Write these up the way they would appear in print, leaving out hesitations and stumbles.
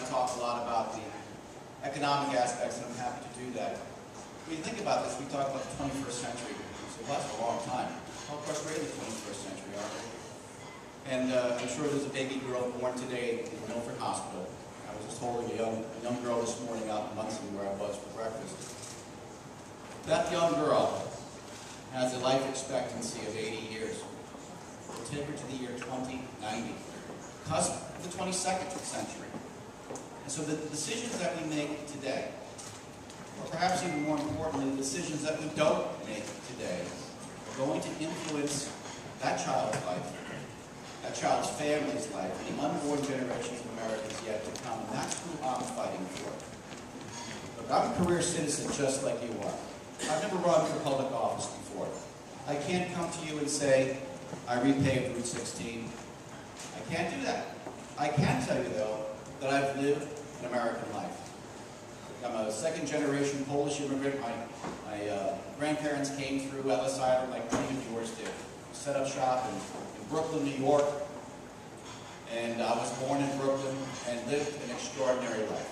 to talk a lot about the economic aspects, and I'm happy to do that. When you think about this, we talk about the 21st century. So that's a long time. Well, of course, we're in the 21st century, aren't we? And I'm sure there's a baby girl born today in Milford Hospital. I was just holding a young girl this morning out in Munson where I was for breakfast. That young girl has a life expectancy of 80 years. We'll take her to the year 2090, cusp of the 22nd century. And so the decisions that we make today, or perhaps even more importantly, the decisions that we don't make today, are going to influence that child's life, that child's family's life, and the unborn generations of Americans yet to come. And that's who I'm fighting for. Look, I'm a career citizen just like you are. I've never run for public office before. I can't come to you and say, I repaved Route 16. I can't do that. I can tell you, though, that I've lived an American life. I'm a second-generation Polish immigrant. My grandparents came through Ellis Island like many of yours did. Set up shop in Brooklyn, New York. And I was born in Brooklyn and lived an extraordinary life.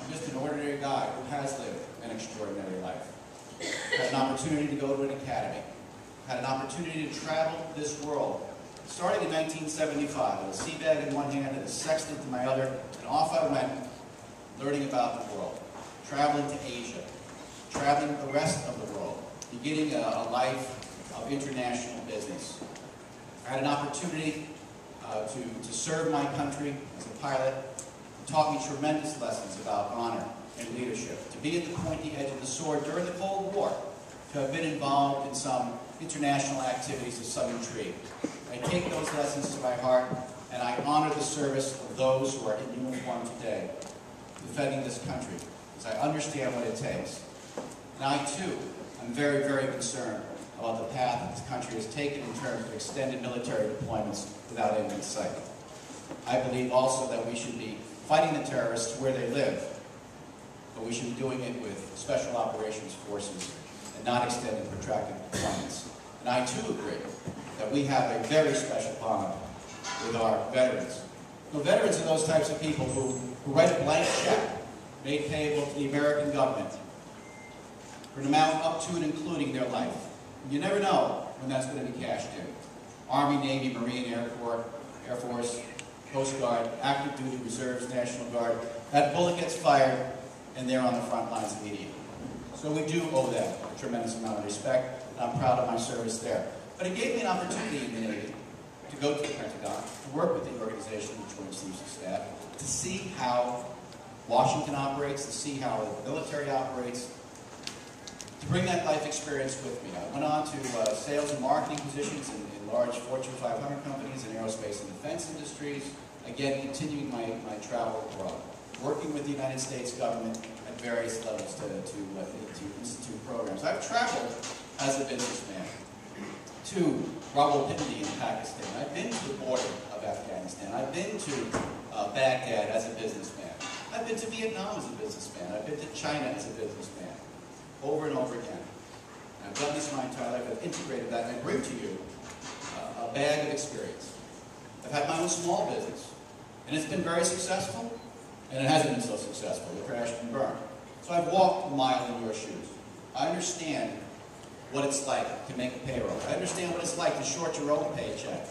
I'm just an ordinary guy who has lived an extraordinary life. Had an opportunity to go to an academy. Had an opportunity to travel this world. Starting in 1975, with a sea bag in one hand and a sextant in my other, and off I went, learning about the world. Traveling to Asia. Traveling the rest of the world. Beginning a life of international business. I had an opportunity to serve my country as a pilot. It taught me tremendous lessons about honor and leadership. To be at the pointy edge of the sword during the Cold War. To have been involved in some international activities of some intrigue. I take those lessons to my heart, and I honor the service of those who are in uniform today, defending this country, because I understand what it takes. And I, too, am very, very concerned about the path that this country has taken in terms of extended military deployments without end in sight. I believe also that we should be fighting the terrorists where they live, but we should be doing it with special operations forces and not extending protracted deployments. And I, too, agree that we have a very special bond with our veterans. Now, veterans are those types of people who write a blank check made payable to the American government for an amount up to and including their life. You never know when that's going to be cashed in. Army, Navy, Marine, Air Corps, Air Force, Coast Guard, active duty reserves, National Guard. That bullet gets fired, and they're on the front lines immediately. So we do owe them a tremendous amount of respect, and I'm proud of my service there. But it gave me an opportunity in the Navy to go to the Pentagon, to work with the organization, the Joint Chiefs of Staff, to see how Washington operates, to see how the military operates, to bring that life experience with me. I went on to sales and marketing positions in large Fortune 500 companies in aerospace and defense industries, again, continuing my travel abroad, working with the United States government at various levels to institute programs. I've traveled as a businessman to Rawalpindi in Pakistan. I've been to the border of Afghanistan. I've been to Baghdad as a businessman. I've been to Vietnam as a businessman. I've been to China as a businessman. Over and over again. And I've done this my entire life. I've integrated that, and I bring to you a bag of experience. I've had my own small business, and it's been very successful, and it hasn't been so successful. It crashed and burned. So I've walked a mile in your shoes. I understand what it's like to make a payroll. I understand what it's like to short your own paycheck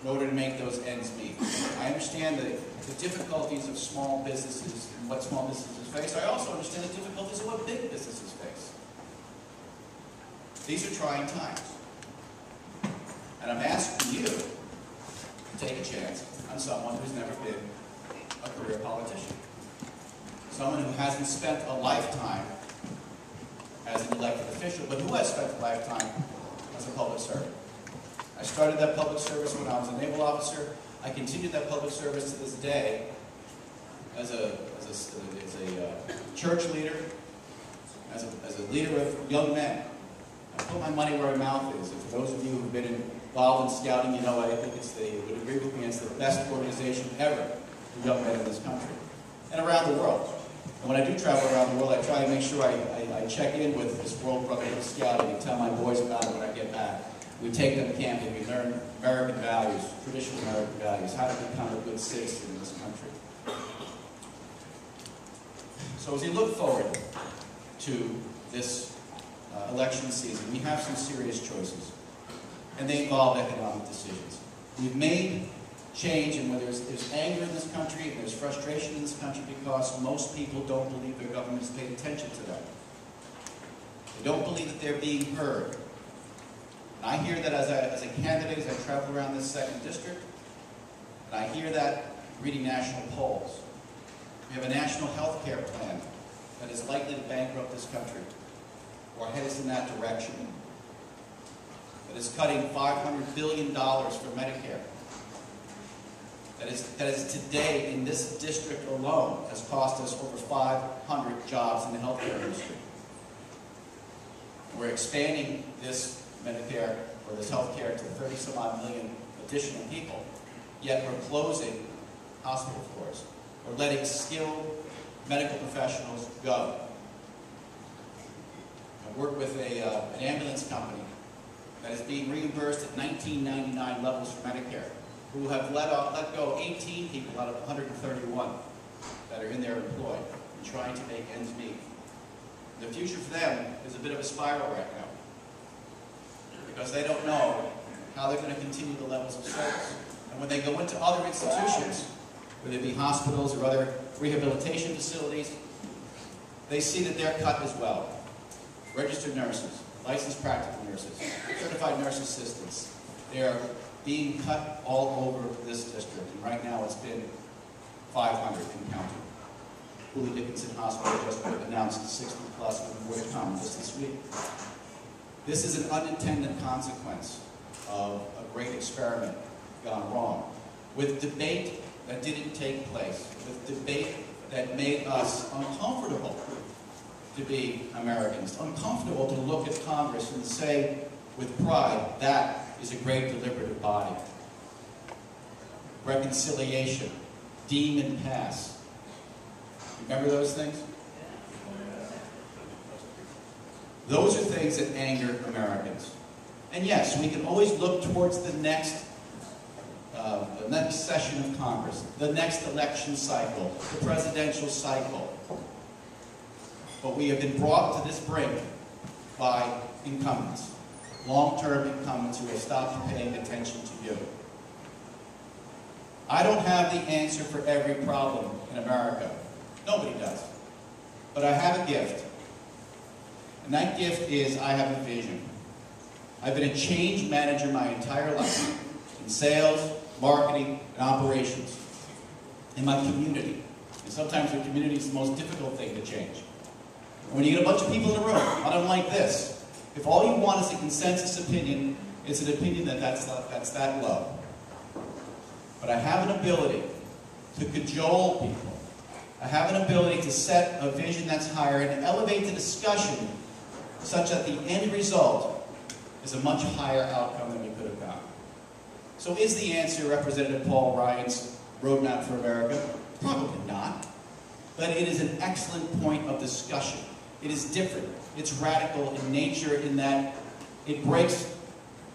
in order to make those ends meet. I understand the difficulties of small businesses and what small businesses face. I also understand the difficulties of what big businesses face. These are trying times. And I'm asking you to take a chance on someone who's never been a career politician. Someone who hasn't spent a lifetime as an elected official, but who has spent a lifetime as a public servant. I started that public service when I was a naval officer. I continued that public service to this day as a church leader, as a leader of young men. I put my money where my mouth is. And for those of you who've been involved in scouting, you know I think would agree with me, it's the best organization ever for young men in this country and around the world. And when I do travel around the world, I try to make sure I check in with this World Brotherhood of Scouting and tell my boys about it when I get back. We take them camping, we learn American values, traditional American values, how to become a good citizen in this country. So as we look forward to this election season, we have some serious choices, and they involve economic decisions. We've made change, and where there's anger in this country, and there's frustration in this country because most people don't believe their government has paid attention to them. They don't believe that they're being heard. And I hear that as a candidate, as I travel around this 2nd district, and I hear that reading national polls. We have a national health care plan that is likely to bankrupt this country, or head us in that direction. That is cutting $500 billion for Medicare. That is today, in this district alone, has cost us over 500 jobs in the healthcare industry. We're expanding this Medicare, or this healthcare, to 30-some-odd million additional people, yet we're closing hospital floors. We're letting skilled medical professionals go. I work with an ambulance company that is being reimbursed at $19.99 levels for Medicare, who have let go 18 people out of 131 that are in their employ and trying to make ends meet. The future for them is a bit of a spiral right now, because they don't know how they're going to continue the levels of service. And when they go into other institutions, whether it be hospitals or other rehabilitation facilities, they see that they're cut as well. Registered nurses, licensed practical nurses, certified nurse assistants, they are being cut all over this district. And right now it's been 500 and counting. Cooley Dickinson Hospital just announced 60 plus with more to come just this week. This is an unintended consequence of a great experiment gone wrong. With debate that didn't take place, with debate that made us uncomfortable to be Americans, uncomfortable to look at Congress and say with pride, that is a great deliberative body. Reconciliation, deem and pass. Remember those things? Those are things that anger Americans. And yes, we can always look towards the next session of Congress, the next election cycle, the presidential cycle. But we have been brought to this brink by incumbents, long-term incumbents who have stopped paying attention to you. I don't have the answer for every problem in America. Nobody does. But I have a gift. And that gift is I have a vision. I've been a change manager my entire life in sales, marketing, and operations in my community. And sometimes the community is the most difficult thing to change. When you get a bunch of people in a room, I don't like this. If all you want is a consensus opinion, it's an opinion that's that low. But I have an ability to cajole people. I have an ability to set a vision that's higher and elevate the discussion such that the end result is a much higher outcome than we could have gotten. So is the answer Representative Paul Ryan's Roadmap for America? Probably not. But it is an excellent point of discussion. It is different. It's radical in nature in that it breaks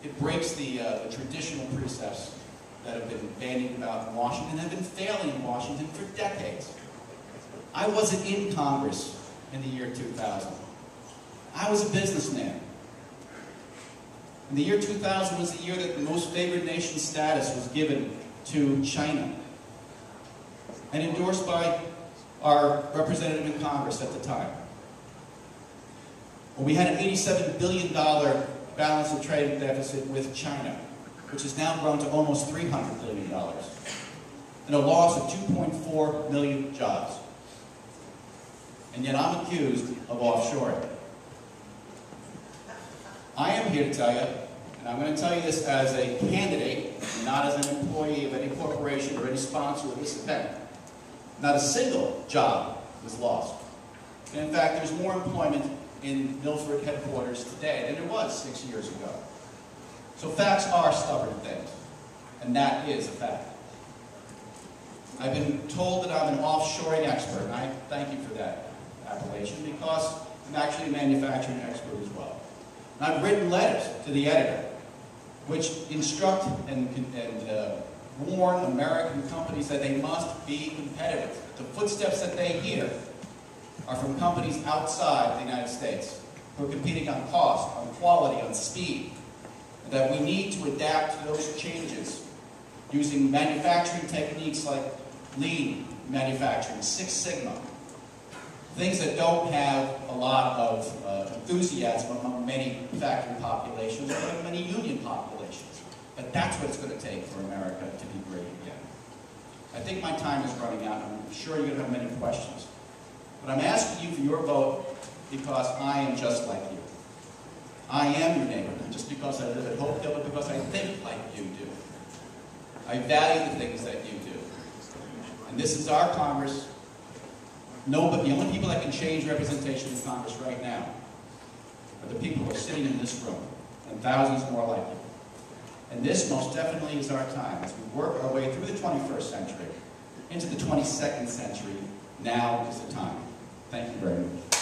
the traditional precepts that have been bandied about in Washington and have been failing in Washington for decades. I wasn't in Congress in the year 2000. I was a businessman. And the year 2000 was the year that the most favored nation status was given to China, and endorsed by our representative in Congress at the time. Well, we had an $87 billion balance of trade deficit with China, which has now grown to almost $300 billion, and a loss of 2.4 million jobs. And yet I'm accused of offshoring. I am here to tell you, and I'm going to tell you this as a candidate, not as an employee of any corporation or any sponsor of this event. Not a single job was lost. And in fact, there's more employment in Milford headquarters today than there was 6 years ago. So facts are stubborn things, and that is a fact. I've been told that I'm an offshoring expert, and I thank you for that appellation, because I'm actually a manufacturing expert as well. And I've written letters to the editor which instruct and warn American companies that they must be competitive. The footsteps that they hear are from companies outside the United States who are competing on cost, on quality, on speed, and that we need to adapt to those changes using manufacturing techniques like lean manufacturing, Six Sigma, things that don't have a lot of enthusiasm among many factory populations or among many union populations. But that's what it's going to take for America to be great again. I think my time is running out, and I'm sure you're going to have many questions. But I'm asking you for your vote because I am just like you. I am your neighbor, not just because I live at Hopedale, but because I think like you do. I value the things that you do. And this is our Congress. But the only people that can change representation in Congress right now are the people who are sitting in this room, and thousands more like you. And this most definitely is our time. As we work our way through the 21st century into the 22nd century, now is the time. Thank you very much.